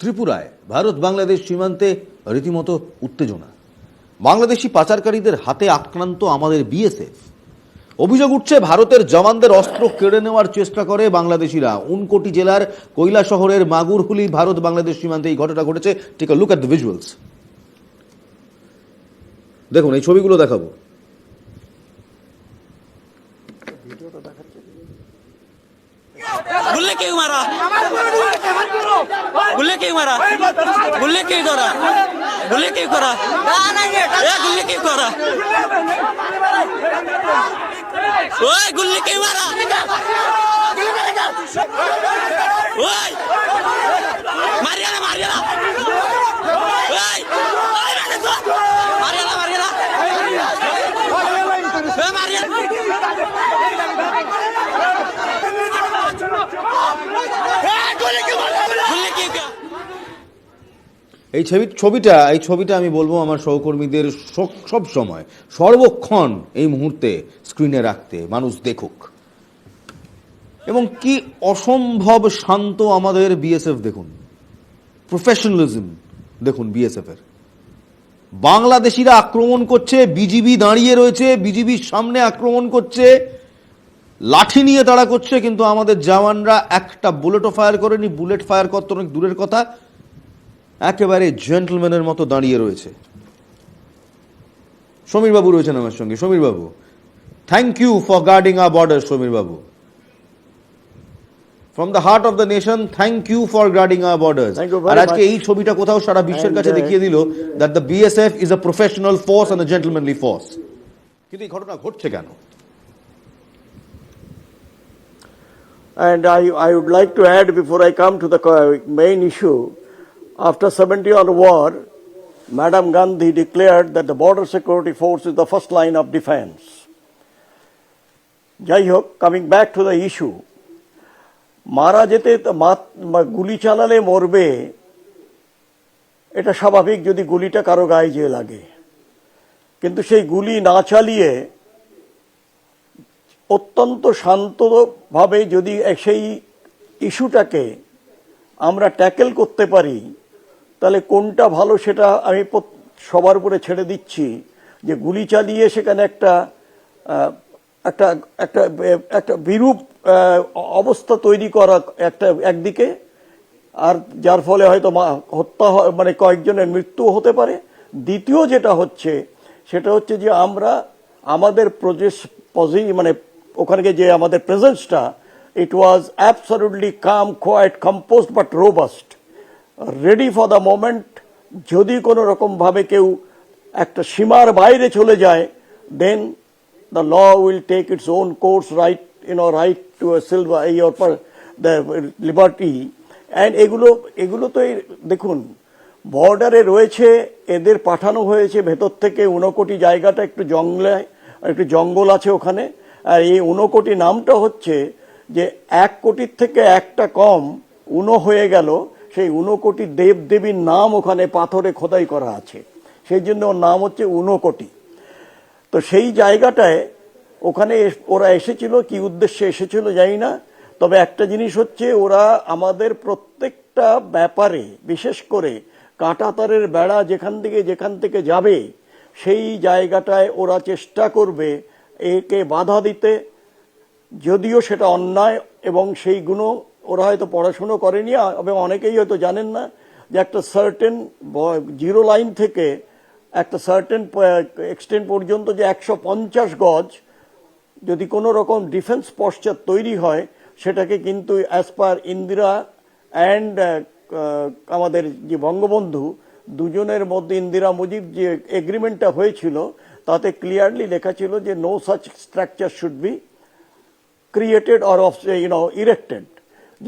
ত্রিপুরায় ভারত বাংলাদেশ সীমান্তে রীতিমতো উত্তেজনা। বাংলাদেশি পাচারকারীদের হাতে আক্রান্ত আমাদের বিএসএফ। অভিযোগ উঠছে ভারতের জওয়ানদের অস্ত্র কেড়ে নেওয়ার চেষ্টা করে বাংলাদেশিরা। উনকোটি জেলার কৈলাসহরের মাগুরহুলি ভারত বাংলাদেশ সীমান্তে এই ঘটনা ঘটেছে। Take a look at the visuals. দেখুন এই ছবিগুলো দেখাবো। गुल्ले क्यों मारा? गुल्ले क्यों मारा? गुल्ले क्यों करा? गुल्ले क्यों करा? गुल्ले क्यों करा? ओए गुल्ले क्यों मारा? ओए मारियाला मारियाला ओए मारियाला मारियाला मारियाला এই ছবিটা আমি বলবো আমার সহকর্মীদের সব সময় সর্বক্ষণ এই মুহূর্তে স্ক্রিনে রাখতে, মানুষ দেখুক। এবং কি অসম্ভব শান্ত আমাদের বিএসএফ, দেখুন প্রফেশনালিজম দেখুন বিএসএফ এর। বাংলাদেশিরা আক্রমণ করছে, বিজিবি দাঁড়িয়ে রয়েছে, বিজিবির সামনে আক্রমণ করছে, লাঠি নিয়ে তাড়া করছে, কিন্তু আমাদের জওয়ানরা একটা বুলেটও ফায়ার করেনি। বুলেট ফায়ার করতে অনেক দূরের কথা, একেবারে জেন্টলম্যানের মতো দাঁড়িয়ে রয়েছে। সমীর বাবু রয়েছেন আমার সঙ্গে। Samir babu, thank you for guarding our border. Samir babu, from the heart of the nation, thank you for guarding our borders. আর আজকে এই ছবিটা কোথাও সারা বিশ্বের কাছে দেখিয়ে দিল that the BSF is a professional force and a gentlemanly force. কিন্তু এই ঘটনা ঘটছে কেন? And I would like to add, before I come to the main issue, after 70-year war, Madam Gandhi declared that the border security force is the first line of defense. Jai Hok, coming back to the issue, মারা যেতে গুলি চালালে মরবে, এটা স্বাভাবিক যদি গুলিটা কারো গায়ে যেয়ে লাগে। কিন্তু সেই গুলি না চালিয়ে অত্যন্ত শান্তভাবে যদি সেই ইস্যুটাকে আমরা ট্যাকেল করতে পারি, তাহলে কোনটা ভালো সেটা আমি সবার উপরে ছেড়ে দিচ্ছি। যে গুলি চালিয়ে সেখানে একটা একটা একটা একটা বিরূপ অবস্থা তৈরি করা একদিকে, আর যার ফলে হয়তো হত্যা মানে কয়েকজনের মৃত্যু হতে পারে। দ্বিতীয় যেটা হচ্ছে সেটা হচ্ছে যে আমরা আমাদের মানে ওখানে যে আমাদের প্রেজেন্সটা, it was absolutely calm, quiet, composed but robust, ready for the moment. যদি কোনো রকম ভাবে কেউ একটা সীমার বাইরে চলে যায়, then the law will take its own course, right to a the liberty. And এগুলো তো দেখুন বর্ডারে রয়েছে, এদের পাঠানো হয়েছে ভেতর থেকে। উনকোটি জায়গাটা একটু জঙ্গল আছে ওখানে। আর এই উনকোটি নামটা হচ্ছে যে 1 কোটির থেকে একটা কম হয়ে গেল। সেই উনকোটি দেবদেবীর নাম ওখানে পাথরে খোদাই করা আছে, সেই জন্য ওর নাম হচ্ছে উনকোটি। তো সেই জায়গাটায় ওখানে ওরা এসেছিল, কি উদ্দেশ্যে এসেছিল জানি না। তবে একটা জিনিস হচ্ছে, ওরা আমাদের প্রত্যেকটা ব্যাপারে, বিশেষ করে কাঁটাতারের বেড়া যেখান থেকে যাবে সেই জায়গাটায় ওরা চেষ্টা করবে একে বাধা দিতে, যদিও সেটা অন্যায়। এবং সেইগুলো ওরা হয়তো পড়াশুনো করেনি, এবং অনেকেই হয়তো জানেন না যে একটা সার্টেন জিরো লাইন থেকে একটা সার্টেন এক্সটেন্ট পর্যন্ত যে 150 গজ যদি কোনো রকম ডিফেন্স পশ্চাৎ তৈরি হয়, সেটাকে কিন্তু অ্যাজ পার ইন্দিরা অ্যান্ড আমাদের যে বঙ্গবন্ধু দুজনের মধ্যে, ইন্দিরা মুজিব যে এগ্রিমেন্টটা হয়েছিল, তাতে ক্লিয়ারলি লেখা ছিল যে no such structure should be created or erected.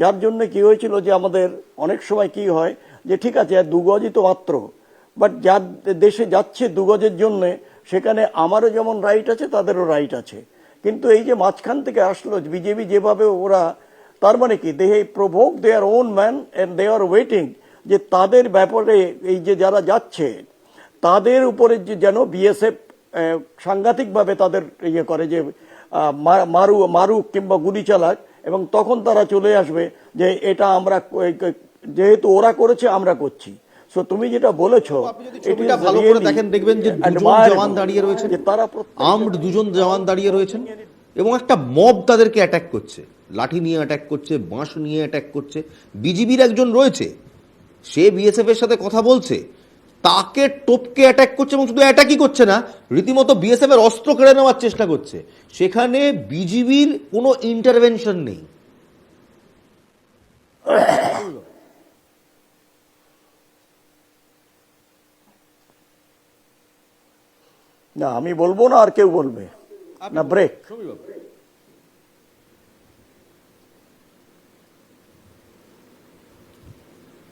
যার জন্য কি হয়েছিল যে আমাদের অনেক সময় কি হয় যে ঠিক আছে 2 গজই তো মাত্র, বাট যার দেশে যাচ্ছে 2 গজের জন্য, সেখানে আমারও যেমন রাইট আছে তাদেরও রাইট আছে। কিন্তু এই যে মাঝখান থেকে আসলো বিজেপি, যেভাবে ওরা, তার মানে কি they provoke their own man and they are waiting যে তাদের ব্যাপারে এই যে যারা যাচ্ছে তাদের উপরে যে যেন বিএসএফ সাংঘাতিকভাবে তাদের ইয়ে করে যে মারুক কিংবা গুলি চালাক, এবং তখন তারা চলে আসবে যে এটা আমরা যেহেতু ওরা করেছে আমরা করছি। সো তুমি যেটা বলেছো, আপনি যদি ছবিটা ভালো করে দেখেন দেখবেন যে দুজন জওয়ান দাঁড়িয়ে রয়েছেন, তারা আর্মড দুজন জওয়ান দাঁড়িয়ে রয়েছেন এবং একটা মব তাদেরকে অ্যাটাক করছে, লাঠি নিয়ে অ্যাটাক করছে, বাঁশ নিয়ে অ্যাটাক করছে। বিজিবির একজন রয়েছে, সে বিএসএফ এর সাথে কথা বলছে, তাকে টপকে অ্যাটাক করছে এবং শুধু অ্যাটাকই করছে না, রীতিমতো বিএসএফ এর অস্ত্র কেড়ে নেওয়ার চেষ্টা করছে। সেখানে বিজিবির কোনো ইন্টারভেনশন নেই। না আমি বলবো না, আর কেউ বলবে না? ব্রেক।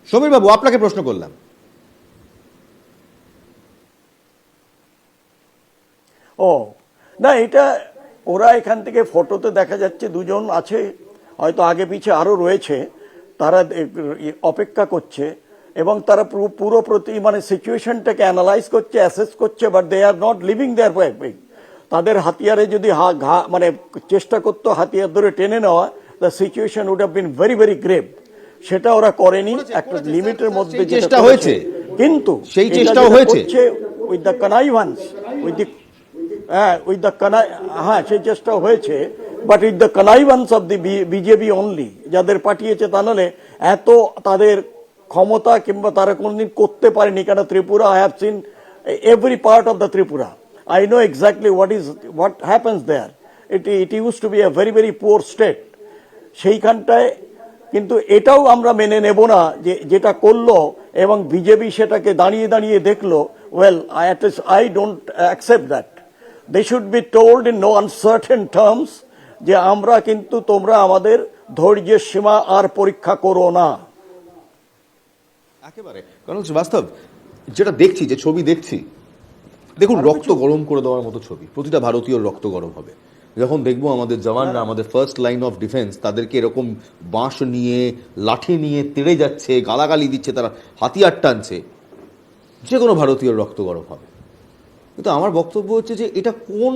সমীর বাবু, আপনাকে প্রশ্ন করলাম। ও না, এটা ওরা এখান থেকে ফটোতে দেখা যাচ্ছে দুজন আছে, হয়তো আগে পিছে আরো রয়েছে, তারা অপেক্ষা করছে এবং তারা পুরো মানে সিচুয়েশনটাকে অ্যানালাইজ করছে, অ্যাসেস করছে, but they are not leaving their way. তাদের হাতিয়ারে যদি মানে চেষ্টা করতো হাতিয়ার ধরে টেনে নেওয়া, the situation would have been very very grave. সেটা ওরা করেনি, একটা লিমিটের মধ্যে চেষ্টা হয়েছে, কিন্তু সেই চেষ্টাও হয়েছে উইথ দ্য কনাইভান্স, সেই চেষ্টা হয়েছে, but with the connivance of the BJP only, যাদের পাঠিয়েছে। তা নাহলে এত তাদের ক্ষমতা কিংবা তারা কোনদিন করতে পারেনি। কেন Tripura, I have seen every part of the Tripura, I know exactly what happens there. It use to be a very very poor state. সেইখানটায় কিন্তু এটাও আমরা মেনে নেব না যে যেটা করলো এবং বিজেপি সেটাকে দাঁড়িয়ে দাঁড়িয়ে দেখলো। Well, I don't accept that. They should be told in no uncertain terms যে আমরা কিন্তু, তোমরা আমাদের ধৈর্যের সীমা আর পরীক্ষা করো না। একেবারে, কারণ বাস্তব যেটা দেখছি, যে ছবি দেখছি, দেখুন রক্ত গরম করে দেওয়ার মতো ছবি। প্রতিটা ভারতীয় রক্ত গরম হবে যখন দেখবো আমাদের জওয়ানরা, আমাদের ফার্স্ট লাইন অফ ডিফেন্স, তাদেরকে এরকম বাঁশ নিয়ে, লাঠি নিয়ে তেড়ে যাচ্ছে, গালাগালি দিচ্ছে, তারা হাতিয়ার টানছে। যে কোনো ভারতীয় রক্ত গরম হবে। কিন্তু আমার বক্তব্য হচ্ছে যে এটা কোন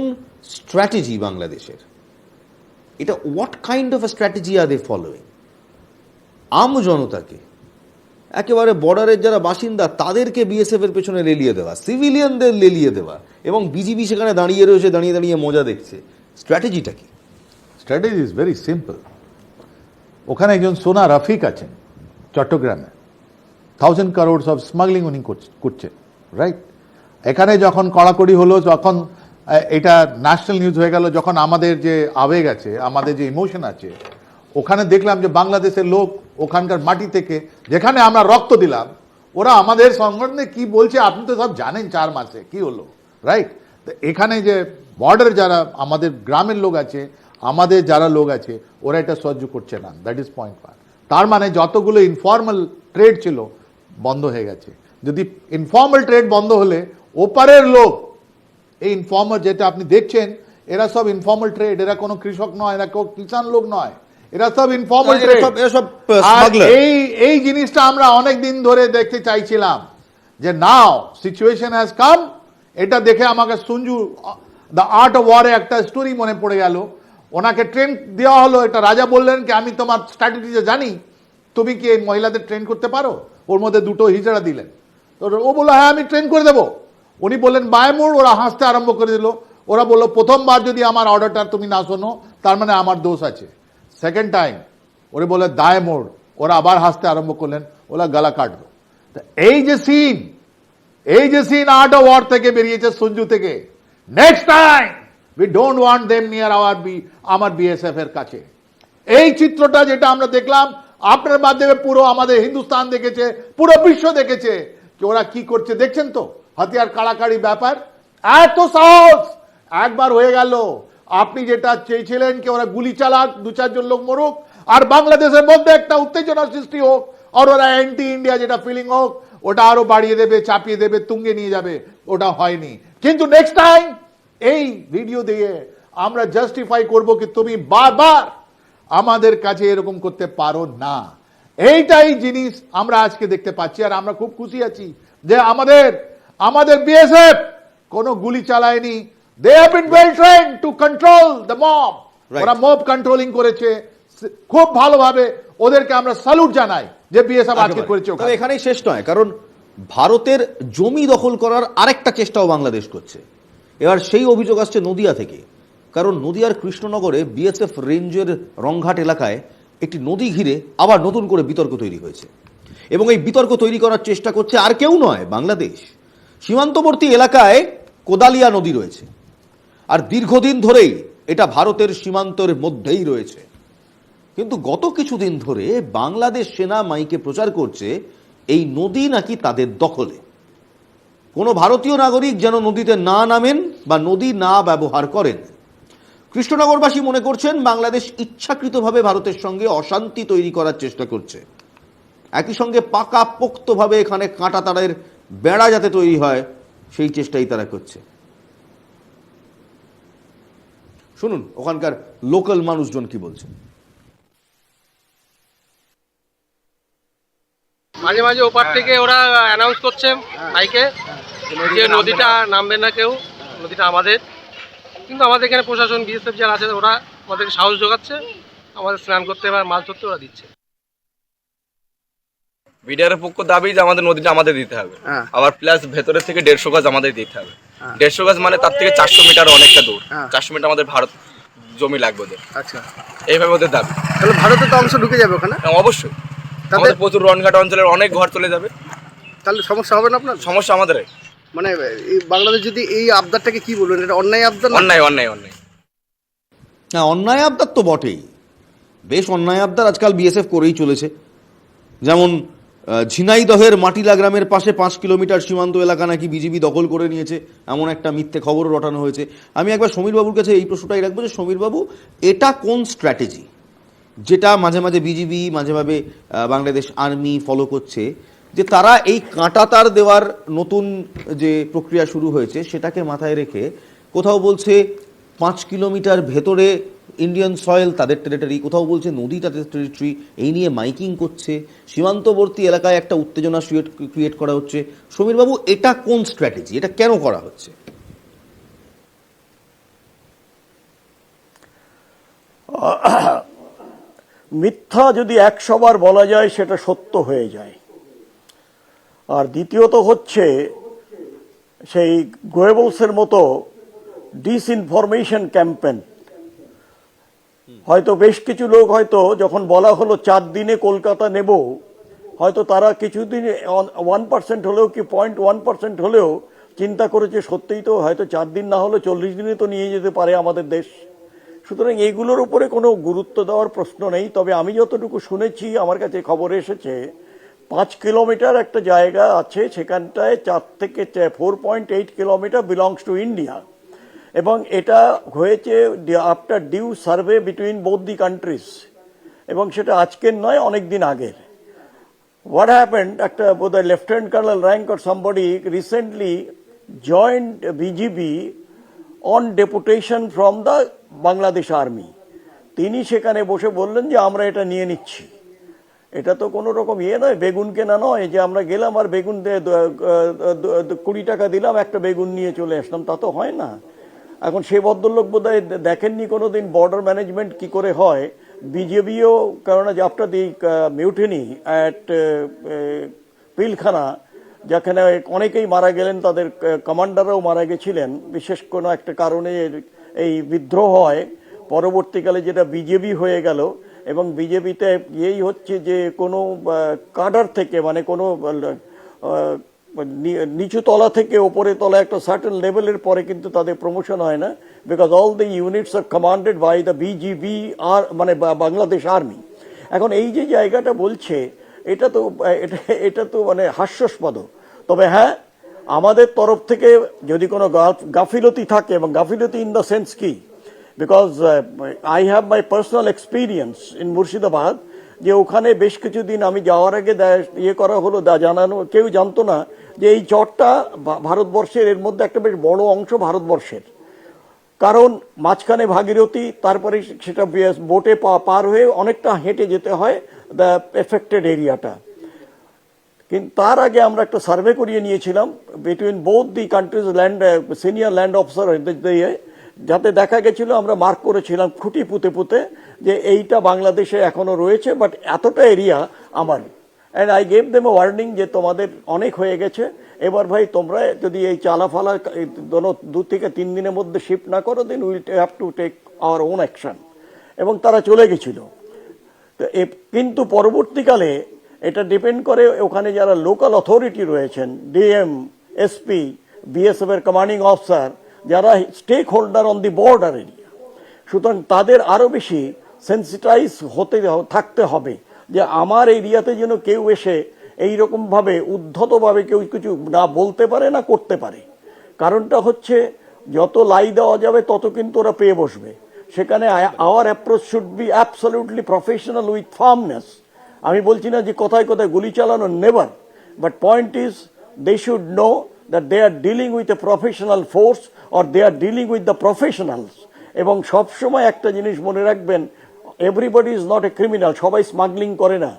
স্ট্র্যাটেজি বাংলাদেশের? এটা what kind of a strategy are they following? আম জনতাকে, একেবারে বর্ডারের যারা বাসিন্দা, তাদেরকে বিএসএফ এর পেছনে লেলিয়ে দেওয়া, সিভিলিয়ানদের লেলিয়ে দেওয়া, এবং বিজিবি সেখানে দাঁড়িয়ে রয়েছে, দাঁড়িয়ে দাঁড়িয়ে মজা দেখছে। স্ট্র্যাটেজিটা কি? Strategy is very simple. ওখানে একজন সোনা রফিক আছেন চট্টগ্রামে, 1000 crores অফ স্মাগলিং উনি করছেন, রাইট? এখানে যখন কড়াকড়ি হলো, যখন এটা ন্যাশনাল নিউজ হয়ে গেল, যখন আমাদের যে আবেগ আছে, আমাদের যে ইমোশন আছে, ওখানে দেখলাম যে বাংলাদেশের লোক ওখানকার মাটি থেকে, যেখানে আমরা রক্ত দিলাম, ওরা আমাদের সংগঠনে কি বলছে আপনি তো সব জানেন। 4 মাসে কি হলো, রাইট? তো এখানে যে বর্ডার যারা আমাদের গ্রামের লোক আছে, আমাদের যারা লোক আছে, ওরা এটা সহ্য করছে না। That is point 1। তার মানে যতগুলো ইনফর্মাল ট্রেড ছিল বন্ধ হয়ে গেছে। যদি ইনফর্মাল ট্রেড বন্ধ হলে ওপারের লোক, এই ইনফর্মাল যেটা আপনি দেখছেন, এরা সব ইনফর্মাল ট্রেড, এরা কোনো কৃষক নয়, এরা কেউ কিষান লোক নয়, এরা সব ইনফর্মাল ট্রেড। এই জিনিসটা আমরা অনেক দিন ধরে দেখতে চাইছিলাম যে নাও সিচুয়েশন হ্যাজ কাম। এটা দেখে আমাকে সঞ্জু দ্য আর্ট অফ ওয়ারে একটা স্টোরি মনে পড়ে গেল। ওনাকে ট্রেন দেওয়া হলো, এটা রাজা বললেন কি আমি তোমার স্ট্র্যাটেজি জানি, তুমি কি এই মহিলাদের ট্রেন করতে পারো? ওর মধ্যে 2টো হিজড়া দিলেন। তো ও বললো হ্যাঁ আমি ট্রেন করে দেবো। উনি বললেন বাই মোড়, ওরা হাসতে আরম্ভ করে দিল। ওরা বললো প্রথমবার যদি আমার অর্ডারটা তুমি না শোনো, তার মানে আমার দোষ আছে। সেকেন্ড টাইম ওরে বলে দায় মোড়, ওরা আবার হাসতে আরম্ভ করলেন, ওরা গলা কাটলো। এই যে সিন আর্ট অফ ওয়ার থেকে বেরিয়েছে, সঞ্জু থেকে। Next time we don't want them near আমার বিএসএফ এর কাছে। এই চিত্রটা যেটা আমরা দেখলাম, আপনার মাধ্যমে পুরো আমাদের হিন্দুস্তান দেখেছে, পুরো বিশ্ব দেখেছে যে ওরা কি করছে। দেখছেন তো হাতিয়ার কাড়াকাড়ি ব্যাপার, এত সাহস একবার হয়ে গেল। আপনি যেটা চেয়েছিলেন কি ওরা গুলি চালাক, 2-4 জন লোক মরুক, আর বাংলাদেশের মধ্যে একটা উত্তেজনা সৃষ্টি হোক, আর ওরা অ্যান্টি ইন্ডিয়া যেটা ফিলিং হোক, ওটা আরো বাড়িয়ে দেবে, চাপিয়ে দেবে, তুঙ্গে নিয়ে যাবে। ওটা হয়নি। কিন্তু নেক্সট টাইম এই ভিডিও দিয়ে আমরা জাস্টিফাই করব কি তুমি বারবার আমাদের কাছে এরকম করতে পারো না। এইটাই জিনিস আমরা আজকে দেখতে পাচ্ছি। আর আমরা খুব খুশি আছি যে আমাদের বিএসএফ কোনো গুলি চালায়নি। They have been well trained to control the mob. ওরা মব কন্ট্রোলিং করেছে খুব ভালোভাবে। ওদেরকে আমরা স্যালুট জানাই যে বিএসএফ আজকে করেছে তবে ওখানে। এখানেই শেষ নয়, কারণ ভারতের জমি দখল করার আরেকটা চেষ্টাও বাংলাদেশ করছে। এবার সেই অভিযোগ আসছে নদিয়া থেকে, কারণ নদিয়ার কৃষ্ণনগরে বিএসএফ রেঞ্জের রংঘাট এলাকায় একটি নদী ঘিরে আবার নতুন করে বিতর্ক তৈরি হয়েছে, এবং এই বিতর্ক তৈরি করার চেষ্টা করছে আর কেউ নয়, বাংলাদেশ। সীমান্তবর্তী এলাকায় কোদালিয়া নদী রয়েছে, আর দীর্ঘদিন ধরেই এটা ভারতের সীমান্তের মধ্যেই রয়েছে। কিন্তু গত কিছুদিন ধরে বাংলাদেশ সেনা মাইকে প্রচার করছে এই নদী নাকি তাদের দখলে। কোনো ভারতীয় নাগরিক যেন নদীতে না নামেন বা নদী না ব্যবহার করেন। কৃষ্ণনগরবাসী মনে করছেন বাংলাদেশ ইচ্ছাকৃতভাবে ভারতের সঙ্গে অশান্তি তৈরি করার চেষ্টা করছে। একই সঙ্গে পাকাপোক্তভাবে এখানে কাঁটা তারের বেড়া যাতে তৈরি হয় সেই চেষ্টাই তারা করছে। শুনুন ওখানকার লোকাল মানুষজন কি বলছেন। মাঝে মাঝে ওপার থেকে ওরা অ্যানাউন্স করছে মাইকে যে নদীটা নামবে না কেউ, নদীটা আমাদের। কিন্তু আমাদের এখানে প্রশাসন বিএসএফ যারা আছে ওরা আমাদেরকে সাহস যোগাচ্ছে, আমাদের স্নান করতে বা মাছ ধরতে ওরা দিচ্ছে। বিডিআর পক্ষ দাবি যে আমাদের নদীটা আমাদের দিতে হবে, আবার প্লাস ভেতরের থেকে 150 গজ আমাদের দিতে হবে। 150 গজ মানে তার থেকে 400 মিটার অনেকটা দূর। 400 মিটার আমাদের ভারত জমি লাগবে ওদের। আচ্ছা, এইভাবে ওদের দাবি। তাহলে ভারতের তো অংশ ঢুকে যাবে ওখানে। হ্যাঁ, অবশ্যই আমাদের প্রচুর রনঘাট অঞ্চলের অনেক ঘর চলে যাবে। তাহলে সমস্যা হবে না আপনার? সমস্যা আমাদের। মানে এই বাংলাদেশ যদি এই আবদারটাকে কি বলবেন, এটা অন্যায় আবদার না? অন্যায় অন্যায় অন্যায়। হ্যাঁ, অন্যায় আবদার তো বটেই, বেশ অন্যায় আবদার আজকাল বিএসএফ করেই চলেছে। যেমন ঝিনাইদহের মাটিলা গ্রামের পাশে 5 কিলোমিটার সীমান্ত এলাকা নাকি বিজিবি দখল করে নিয়েছে, এমন একটা মিথ্যে খবরও রটানো হয়েছে। আমি একবার সমীরবাবুর কাছে এই প্রশ্নটাই রাখবো যে সমীরবাবু, এটা কোন স্ট্র্যাটেজি যেটা মাঝে মাঝে বিজিবি মাঝে মাঝে বাংলাদেশ আর্মি ফলো করছে, যে তারা এই কাঁটা তার দেওয়ার নতুন যে প্রক্রিয়া শুরু হয়েছে সেটাকে মাথায় রেখে কোথাও বলছে 5 কিলোমিটার ভেতরে ইন্ডিয়ান সয়েল তাদের টেরিটরি, কোথাও বলছে নদী তাদের টেরিটরি, এই নিয়ে মাইকিং করছে, সীমান্তবর্তী এলাকায় একটা উত্তেজনা ক্রিয়েট করা হচ্ছে। সমীরবাবু, এটা কোন স্ট্র্যাটেজি, এটা কেন করা হচ্ছে? মিথ্যা যদি 100 বার বলা যায় সেটা সত্য হয়ে যায়। আর দ্বিতীয়ত হচ্ছে সেই গোয়েবলসের মতো ডিসইনফরমেশন ক্যাম্পেন। হয়তো বেশ কিছু লোক হয়তো যখন বলা হলো 4 দিনে কলকাতা নেব, হয়তো তারা কিছুদিন 1% হলেও কি 0.1% হলেও চিন্তা করেছে সত্যিই তো হয়তো 4 দিন না হলে 40 দিনে তো নিয়ে যেতে পারে আমাদের দেশ। সুতরাং এইগুলোর উপরে কোনো গুরুত্ব দেওয়ার প্রশ্ন নেই। তবে আমি যতটুকু শুনেছি, আমার কাছে খবর এসেছে 5 কিলোমিটার একটা জায়গা আছে, সেখানটায় 4 থেকে 4.8 কিলোমিটার বিলংস টু ইন্ডিয়া, এবং এটা হয়েছে after due survey between both the countries, এবং সেটা আজকের নয়, অনেক দিন আগের। হোয়াট হ্যাপেন্ড, একটা বোধহয় lieutenant colonel rank or somebody recently joint BGB on deputation from the Bangladesh army. তিনি সেখানে বসে বললেন যে আমরা এটা নিয়ে নিচ্ছি। এটা তো কোনো রকম নয়, বেগুন কেনা নয় যে আমরা গেলাম আর বেগুন 20 টাকা দিলাম, একটা বেগুন নিয়ে চলে আসলাম, তা তো হয় না। এখন সেই ভদ্রলোক বোধহয় দেখেননি কোনোদিন বর্ডার ম্যানেজমেন্ট কি করে হয়। বিজেপিও, কারণ after the mutiny at Pilkhana, যেখানে অনেকেই মারা গেলেন, তাদের কমান্ডাররাও মারা গেছিলেন, বিশেষ কোনো একটা কারণে এই বিদ্রোহ হয়, পরবর্তীকালে যেটা বিজেপি হয়ে গেল। এবং বিজেপিতে এই হচ্ছে যে কোনো কাডার থেকে, মানে কোনো নিচু তলা থেকে ওপরে তলা একটা সার্টেন লেভেলের পরে কিন্তু তাদের প্রমোশন হয় না, because all the units are commanded by the BGB, আর মানে বাংলাদেশ আর্মি। এখন এই যে জায়গাটা বলছে, এটা তো মানে হাস্যাস্পদ। তবে হ্যাঁ, আমাদের তরফ থেকে যদি কোনো গাফিলতি থাকে, এবং গাফিলতি ইন দ্য সেন্স কি, because I have my personal experience in Murshidabad, যে ওখানে বেশ কিছুদিন আমি যাওয়ার আগে করা হলো, জানানো, কেউ জানতো না যে এই চরটা ভারতবর্ষের, এর মধ্যে একটা বেশ বড় অংশ ভারতবর্ষের। কারণ মাঝখানে ভাগীরথী, তারপরে সেটা বোটে পার হয়ে অনেকটা হেঁটে যেতে হয় দ্য এফেক্টেড এরিয়াটা। কিন্তু তার আগে আমরা একটা সার্ভে করিয়ে নিয়েছিলাম between both the countries land senior land officer, যাতে দেখা গেছিল, আমরা মার্ক করেছিলাম খুঁটি পুঁতে পুঁতে, যে এইটা বাংলাদেশে এখনো রয়েছে, বাট এতটা এরিয়া আমার। And I gave them A warning যে তোমাদের অনেক হয়ে গেছে, এবার ভাই তোমরা যদি এই চালাফালা 2 থেকে 3 দিনের মধ্যে শিফট না করো, then will have to take our own action. এবং তারা চলে গেছিল। তো কিন্তু পরবর্তীকালে এটা ডিপেন্ড করে ওখানে যারা লোকাল অথরিটি রয়েছেন, ডিএম, এসপি, বিএসএফ এর কমান্ডিং অফিসার, যারা stake holder on the border area, সুতরাং তাদের আরো বেশি সেন্সিটাইজ থাকতে হবে যে আমার এরিয়াতে যেন কেউ এসে এইরকম ভাবে উদ্ধতভাবে কেউ কিছু না বলতে পারে না করতে পারে। কারণটা হচ্ছে যত লাই দেওয়া যাবে তত কিন্তু ওরা পেয়ে বসবে। সেখানে our approach should be absolutely professional with firmness. আমি বলছি না যে কোথায় কোথায় গুলি চালানো, never, but point is they should know that they are dealing with a professional force or they are dealing with the professionals. এবং সবসময় একটা জিনিস মনে রাখবেন, everybody is not a criminal, সবাই স্মাগলিং করে না।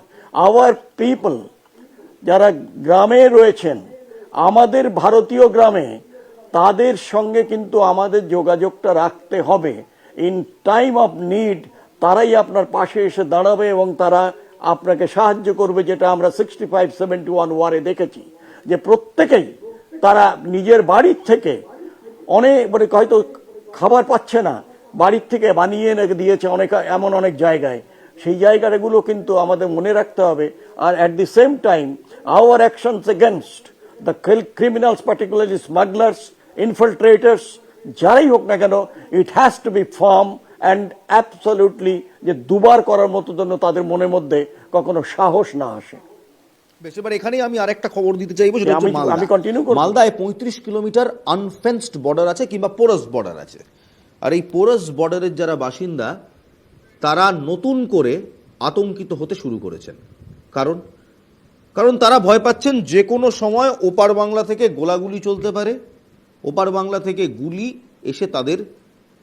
আওয়ার পিপল যারা গ্রামে রয়েছেন, আমাদের ভারতীয় গ্রামে, তাদের সঙ্গে কিন্তু আমাদের যোগাযোগটা রাখতে হবে। ইন টাইম অফ নিড তারাই আপনার পাশে এসে দাঁড়াবে এবং তারা আপনাকে সাহায্য করবে, যেটা আমরা 65-71 ওয়ারে দেখেছি যে প্রত্যেকেই তারা নিজের বাড়ির থেকে অনেক মানে হয়তো খাবার পাচ্ছে না, বাড়ির থেকে বানিয়ে এনে দিয়েছে অনেক, এমন অনেক জায়গায়। সেই জায়গাগুলো কিন্তু আমাদের মনে রাখতে হবে। আর at the same time our actions against the criminals, particularly smugglers, infiltrators, যারাই হোক না কেন, it has to be firm and absolutely, যে দুবার করার মতো জন্য তাদের মনের মধ্যে কখনো সাহস না আসে। বেশ, এবার এখানেই আমি আরেকটা খবর দিতে চাইবো, সেটা হচ্ছে মালদা। আমি কন্টিনিউ করব। মালদায় 35 কিলোমিটার আনফেন্সড বর্ডার আছে কিংবা পোরাস বর্ডার আছে। আর এই পোরাস বর্ডারের যারা বাসিন্দা, তারা নতুন করে আতঙ্কিত হতে শুরু করেছেন। কারণ তারা ভয় পাচ্ছেন যে কোনো সময় ওপার বাংলা থেকে গোলাগুলি চলতে পারে, ওপার বাংলা থেকে গুলি এসে তাদের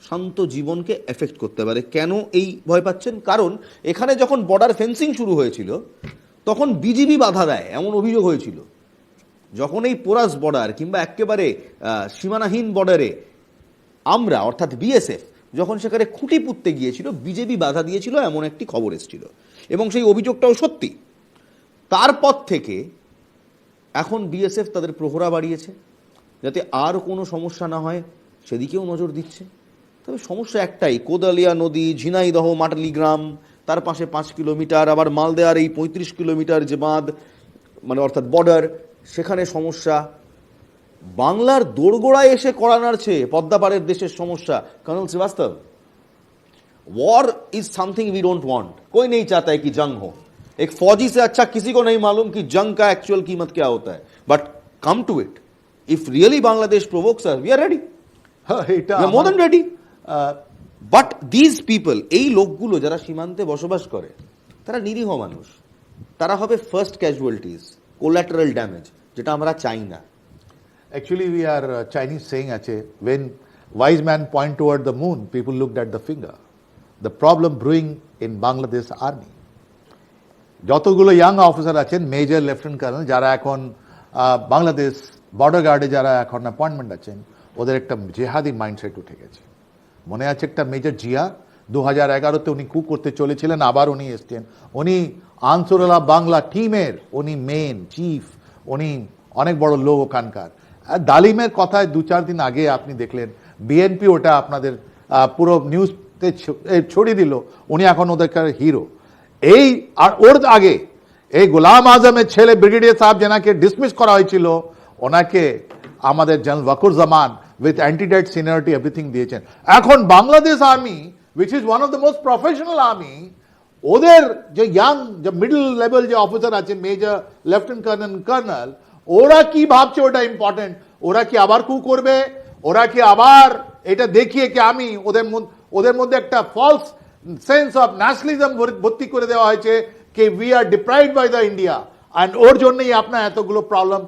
শান্ত জীবনকে এফেক্ট করতে পারে। কেন এই ভয় পাচ্ছেন? কারণ এখানে যখন বর্ডার ফেন্সিং শুরু হয়েছিল তখন বিজিবি বাধা দেয়, এমন অভিযোগ হয়েছিল। যখন এই পোরাস বর্ডার কিংবা একেবারে সীমানাহীন বর্ডারে আমরা অর্থাৎ বিএসএফ যখন সেখানে খুঁটি পুঁততে গিয়েছিল, বিজেপি বাধা দিয়েছিল, এমন একটি খবর এসেছিল এবং সেই অভিযোগটাও সত্যি। তারপর থেকে এখন বিএসএফ তাদের প্রহরা বাড়িয়েছে যাতে আর কোনো সমস্যা না হয়, সেদিকেও নজর দিচ্ছে। তবে সমস্যা একটাই, কোদালিয়া নদী, ঝিনাইদহ মাটালি গ্রাম, তার পাশে 5 কিলোমিটার, আবার মালদার এই 35 কিলোমিটার যে বাঁধ মানে অর্থাৎ বর্ডার, সেখানে সমস্যা। বাংলার দোরগোড়ায় এসে কড়া নাড়ছে পদ্মাপাড়ের দেশের সমস্যা। Colonel Srivastava, war is something we don't want, कोई नहीं चाहता है कि जंग हो। एक फौजी से अच्छा किसी को नहीं मालूम कि जंग का एक्चुअल कीमत क्या होता है। But come to it, if really Bangladesh provokes us, we are ready, we are more than ready. But these people, এই লোকগুলো যারা সীমান্তে বসবাস করে, তারা নিরীহ মানুষ, তারা হবে ফার্স্ট ক্যাজুয়ালিটিস, কোলাটারাল ড্যামেজ, যেটা আমরা চাই না। Actually, we are Chinese saying ache, when wise man point toward the moon, people looked at the finger. The problem brewing in Bangladesh army. যতগুলো ইয়াং অফিসার আছেন, মেজর, লেফটেন্যান্ট কর্নেল, যারা এখন Bangladesh border গার্ডে যারা এখন অ্যাপয়েন্টমেন্ট আছেন, ওদের একটা Jihadi mindset উঠে গেছে। মনে আছে একটা মেজর জিয়া 2011-তে উনি কু করতে চলেছিলেন, আবার উনি এসছেন। উনি আনসারুল্লাহ বাংলা টিমের উনি মেন চিফ, উনি অনেক বড় লোক ওখানকার। দালিমের কথায় 2-4 দিন আগে আপনি দেখলেন বিএনপি ওটা আপনাদের পুরো নিউজতে ছড়িয়ে দিল, উনি এখন ওদের হিরো। এই আর ওর আগে এই গোলাম আজমের ছেলে ব্রিগেডিয়ার সাহেব যেনাকে ডিসমিস করা হয়েছিল, ওনাকে আমাদের general Wakeruzzaman with antedate seniority everything দিয়েছেন। এখন Bangladesh army which is one of the most professional army, ওদের যে ইয়াং যে মিডল লেভেল যে অফিসার আছে, মেজর, লেফটেন্যান্ট কর্নেল, ওরা কি ভাবছে ওটা ইম্পর্টেন্ট। ওরা কি আবার কু করবে? ওরা কি আবার এটা দেখিয়ে কি আমি ওদের মধ্যে একটা ফলস সেন্স অফ ন্যাশনালিজম ভর্তি করে দেওয়া হয়েছে কি we are deprived by the India, and ওর জন্যই আপনার এতগুলো প্রবলেম।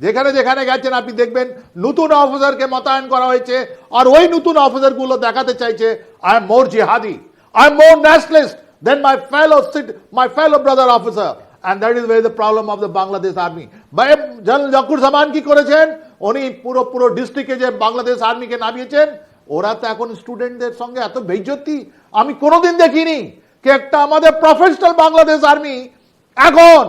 যেখানে যেখানে গেছেন আপনি দেখবেন নতুন অফিসারকে মোতায়েন করা হয়েছে, আর ওই নতুন অফিসারগুলো দেখাতে চাইছে I am more jihadi, I am more nationalist than my fellow brother officer. And that is where the problem of the Bangladesh army. General Wakuruzzaman কি করেছেন? উনি পুরো ডিস্ট্রিক্টে যে বাংলাদেশ আর্মিকে নামিয়েছেন, ওরা তো এখন স্টুডেন্টদের সঙ্গে এত বেইজ্জতি আমি কোনোদিন দেখিনি কি একটা আমাদের প্রফেশনাল বাংলাদেশ আর্মি এখন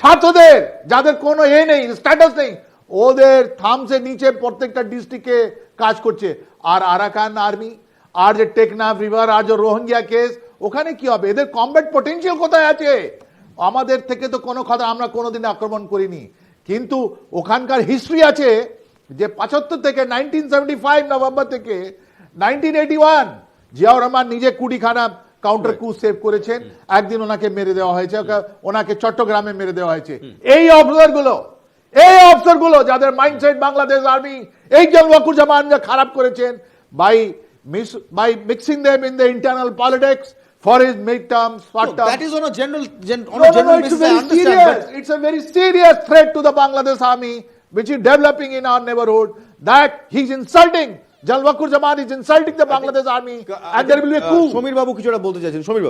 ছাত্রদের যাদের কোনো নেই স্ট্যাটাস নেই ওদের থামসের নিচে প্রত্যেকটা ডিস্ট্রিক্টে কাজ করছে। আর আরাকান আর্মি আর যে টেকনাফ রিভার আর যে রোহিঙ্গিয়া কেস ওখানে কি হবে? এদের কমব্যাট পটেনশিয়াল কোথায় আছে? আমাদের থেকে তো কোনো কথা আমরা কোনোদিন আক্রমণ করিনি, কিন্তু ওখানকার হিস্ট্রি আছে যে 75 থেকে 1975 নভেম্বর থেকে 1981 জিয়াউর রহমান নিজে কুড়িখানা কাউন্টার কু সেভ করেছেন, একদিন ওনাকে মেরে দেওয়া হয়েছে, ওনাকে চট্টগ্রামে মেরে দেওয়া হয়েছে। এই অফিসারগুলো যাদের মাইন্ডসেট বাংলাদেশ আর্মি এই জলওয়াকুরুজ্জামান যা খারাপ করেছেন by mixing them in the internal politics for his midterm, short term. That is on a general It's basis, I very understand, serious. but It's a very serious threat to the Bangladesh army, which is developing in our neighborhood. That he's insulting. Jalwakurjaman is insulting the Bangladesh army, and there will be a coup. Samir বাবু কিছুটা বলতে চাইছেন। সমীর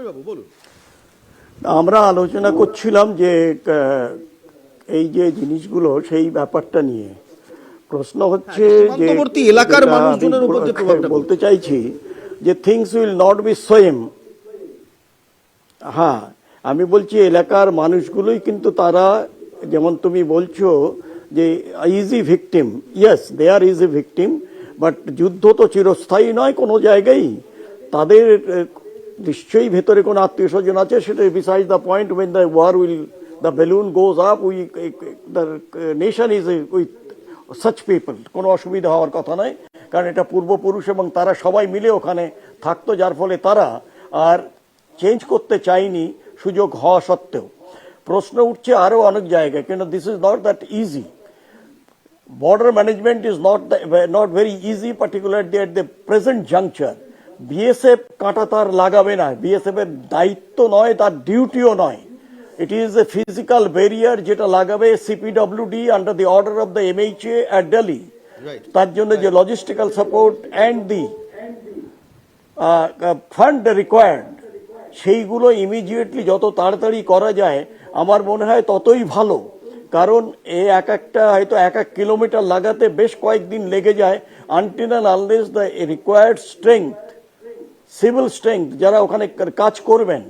বাবু বলুন। আমরা আলোচনা করছিলাম যে এই যে জিনিসগুলো সেই ব্যাপারটা নিয়ে প্রশ্ন হচ্ছে যে সীমান্তবর্তী এলাকার যেটা মানুষজনের উপর যে আমি প্রভাবটা বলতে চাইছি যে things will not be same. হ্যাঁ, আমি বলছি এলাকার মানুষগুলোই কিন্তু তারা, যেমন তুমি বলছো যে easy victim, yes they are easy victim, but যুদ্ধ তো চিরস্থায়ী নয় কোনো জায়গায়। তাদের নিশ্চয়ই ভেতরে কোনো আত্মীয় স্বজন আছে, সেটা beside the point when the war will the balloon goes up, the nation is with such people, কোনো অসুবিধা হওয়ার কথা নয়, কারণ এটা পূর্বপুরুষ এবং তারা সবাই মিলে ওখানে থাকতো, যার ফলে তারা আর চেঞ্জ করতে চায়নি সুযোগ হওয়া সত্ত্বেও। প্রশ্ন উঠছে আরও অনেক জায়গায়, কিন্তু this is not that easy. Border management is not very easy, particularly at the present juncture. BSF কাঁটা তার লাগাবে না, BSF এর দায়িত্ব নয়, তার ডিউটিও নয়। It is a physical barrier যেটা লাগাবে CPWD under the order of the MHA at Delhi. তার জন্য যে logistical support and the fund required, সেইগুলো ইমিডিয়েটলি যত তাড়াতাড়ি করা যায় আমার মনে হয় ততই ভালো, কারণ এক একটা হয়তো 1 কিলোমিটার লাগাতে বেশ কয়েকদিন লেগে যায়, until and unless the required strength, civil strength যারা ওখানে কাজ করবেন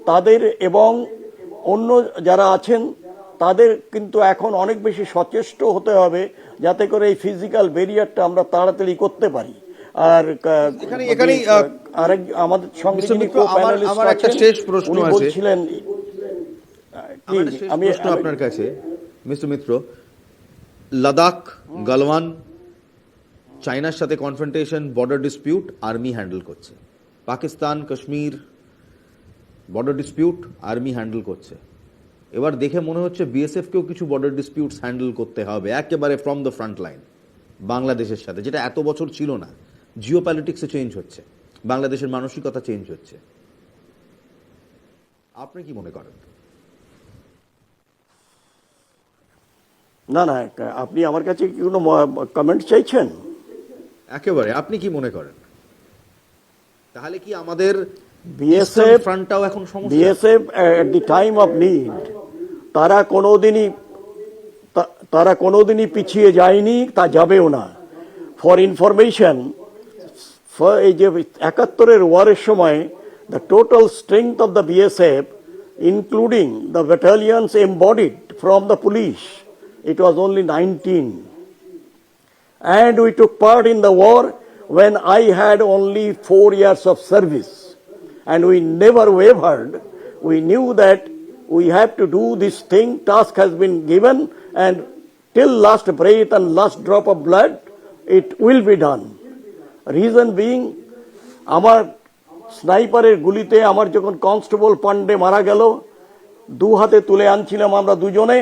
তাদের এবং অন্য যারা আছেন তাদের কিন্তু এখন অনেক বেশি সচেষ্ট হতে হবে যাতে করে এই ফিজিক্যাল ব্যারিয়ারটা আমরা তাড়াতাড়ি করতে পারি। আর এখানেই আরেক আমাদের সঙ্গে যিনি আমার একটা শেষ প্রশ্ন আছে, বলছিলেন, আমি আপনার কাছে মিস্টার মিত্র, লাদাখ, গালওয়ান, চায়নার সাথে confrontation, border dispute army handle করছে, Pakistan, Kashmir border dispute army handle করছে। এবার দেখে মনে হচ্ছে বিএসএফকেও কিছু বর্ডার ডিসপিউটস হ্যান্ডেল করতে হবে একেবারে ফ্রম দ্য ফ্রন্ট লাইন বাংলাদেশের সাথে, যেটা এত বছর ছিল না। জিও পলিটিক্সে চেঞ্জ হচ্ছে, বাংলাদেশের মানসিকতা চেঞ্জ হচ্ছে, আপনি কি মনে করেন? না না, আপনি আমার কাছে কি কোনো কমেন্ট চাইছেন? একেবারে আপনি কি মনে করেন? তাহলে কি আমাদের বিএসএফ ফ্রন্টটাও এখন সমস্যা? BSF at the time of need তারা কোনোদিনই পিছিয়ে যায়নি, তা যাবেও না। ফর ইনফরমেশন, এই যে 71-এর ওয়ারের সময় the total strength of the BSF including the battalions embodied from the police, it was only 19. And we took part in the war when I had only 4 years of service. And we never wavered. We knew that we have to do this thing, task has been given, and till last breath and last drop of blood, it will be done. Reason being, আমার স্নাইপারের গুলিতে আমার যখন constable Pandey মারা গেল, 2 হাতে তুলে আনছিলাম আমরা দুজনে,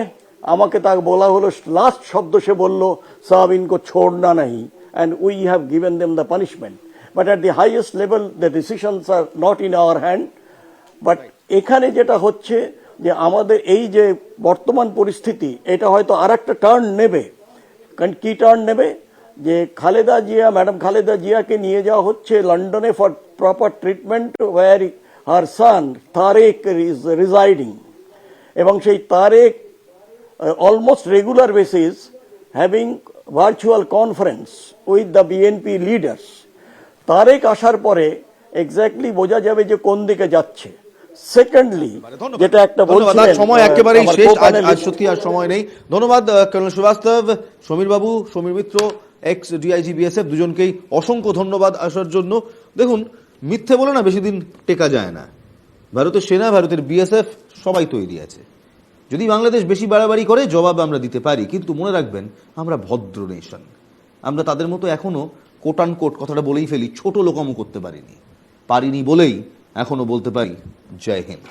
আমাকে তা বলা হলো, লাস্ট শব্দ সে বলল, সাব ইনকো ছোড়না নাহি, and we have given them the punishment. But at the highest level the decisions are not in our hand. But এখানে যেটা হচ্ছে যে আমাদের এই যে বর্তমান পরিস্থিতি, এটা হয়তো আর একটা টার্ন নেবে। কারণ কি টার্ন নেবে, যে খালেদা জিয়া, ম্যাডাম খালেদা জিয়াকে নিয়ে যাওয়া হচ্ছে লন্ডনে for proper treatment, where her son Tarique is residing, এবং সেই Tarique almost regular basis having virtual conference with the BNP leaders, Tarique আসার পরে এক্স্যাক্টলি বোঝা যাবে যে কোন দিকে যাচ্ছে। সেকেন্ডলি, যেটা একটা ধন্যবাদ। বলছিলেন, আজ সময় একেবারেই আমার শেষ, আজ co-panelist- সত্যি আর সময় নেই। ধন্যবাদ কর্নেল শ্রীবাস্তব, সমীর বাবু, সমীর মিত্র, এক্স ডিআইজি বিএসএফ, দুজনকেই অসংখ্য ধন্যবাদ আসার জন্য। দেখুন, মিথ্যে বলে না বেশি দিন টেকা যায় না। ভারতের সেনা, ভারতের বিএসএফ সবাই তৈরি আছে। যদি বাংলাদেশ বেশি বাড়াবাড়ি করে জবাব আমরা দিতে পারি, কিন্তু মনে রাখবেন আমরা ভদ্র নেশন। আমরা তাদের মতো এখনো কোট আন কোট, কথাটা বলেই ফেলি, ছোট লোকামো করতে পারিনি বলেই এখনো বলতে পারি জয় হিন্দ।